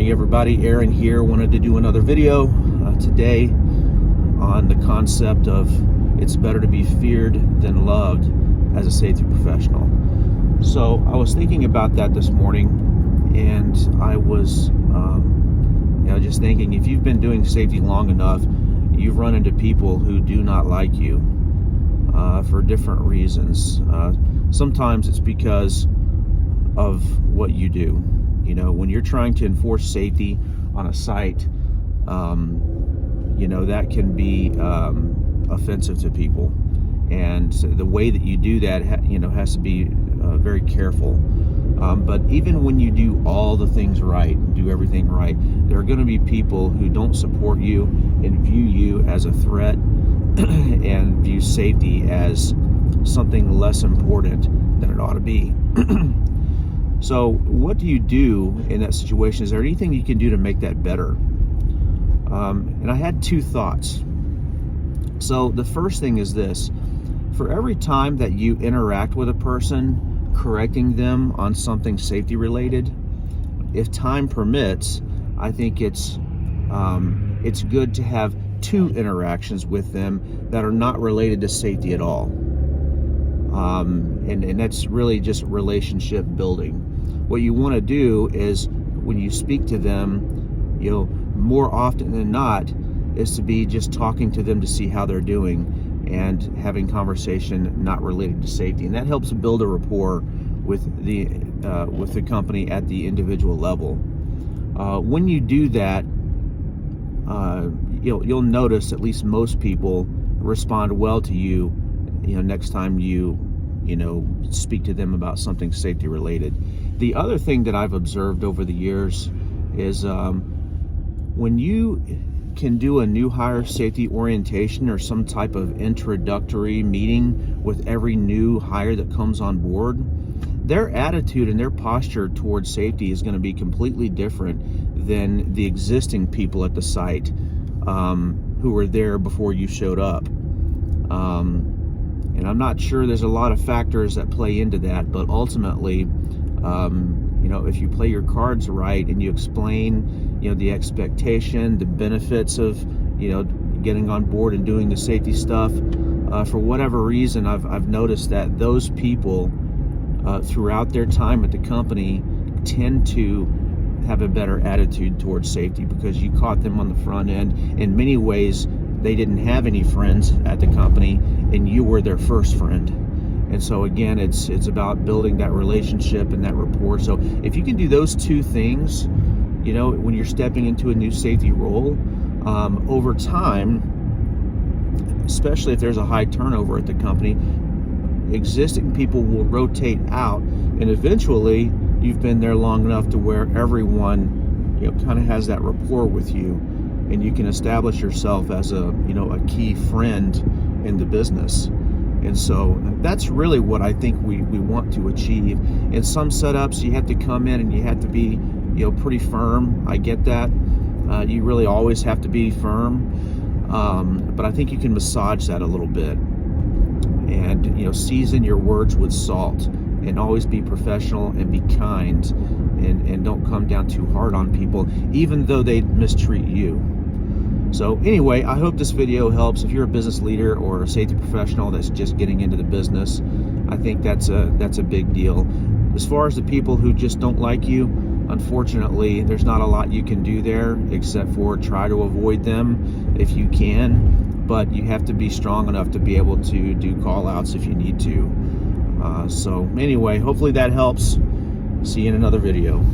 morning, everybody. Aaron here. Wanted to do another video today on the concept of it's better to be feared than loved as a safety professional. So I was thinking about that this morning, and I was just thinking, if you've been doing safety long enough, you've run into people who do not like you for different reasons. Sometimes it's because of what you do. You know, when you're trying to enforce safety on a site, that can be offensive to people. And the way that you do that, has to be very careful. But even when you do all the things right, do everything right, there are going to be people who don't support you and view you as a threat and view safety as something less important than it ought to be. So what do you do in that situation? Is there anything you can do to make that better? And I had two thoughts. So the first thing is this: for every time that you interact with a person, correcting them on something safety related, if time permits, I think it's good to have two interactions with them that are not related to safety at all. And that's really just relationship building. What you want to do is, when you speak to them, more often than not, is to be just talking to them to see how they're doing and having conversation not related to safety, and that helps build a rapport with the company at the individual level. When you do that, you'll notice at least most people respond well to you. Next time you speak to them about something safety related. The other thing that I've observed over the years is when you can do a new hire safety orientation or some type of introductory meeting with every new hire that comes on board, their attitude and their posture towards safety is going to be completely different than the existing people at the site who were there before you showed up. And I'm not sure, there's a lot of factors that play into that, but ultimately, if you play your cards right and you explain, the expectation, the benefits of, getting on board and doing the safety stuff, for whatever reason, I've noticed that those people, throughout their time at the company, tend to have a better attitude towards safety because you caught them on the front end. In many ways, they didn't have any friends at the company, and you were their first friend. And so again, it's about building that relationship and that rapport. So if you can do those two things, when you're stepping into a new safety role, over time, especially if there's a high turnover at the company, existing people will rotate out, and eventually you've been there long enough to where everyone kind of has that rapport with you, and you can establish yourself as a key friend in the business. And so that's really what I think we want to achieve. In some setups, you have to come in and you have to be pretty firm. I get that. You really always have to be firm, but I think you can massage that a little bit and season your words with salt, and always be professional and be kind, and don't come down too hard on people even though they mistreat you. So anyway, I hope this video helps. If you're a business leader or a safety professional that's just getting into the business, I think that's a big deal. As far as the people who just don't like you, unfortunately, there's not a lot you can do there except for try to avoid them if you can, but you have to be strong enough to be able to do call outs if you need to. So anyway, hopefully that helps. See you in another video.